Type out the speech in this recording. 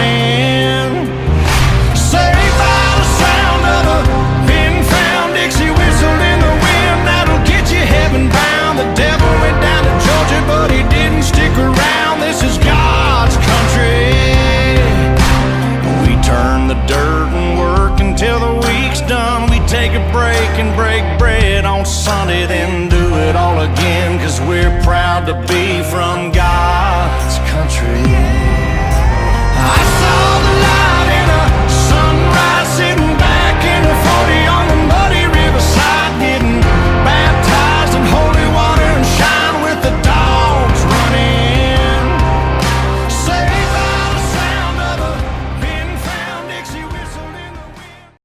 sin. Saved by the sound of a pin-found Dixie whistle in the wind that'll get you heaven bound. The devil went down to Georgia, but he didn't stick around. This is God's country. We turn the dirt and work until the week's done. We take a break and break bread on Sunday, then do it all again, 'cause we're proud to be from God's country. I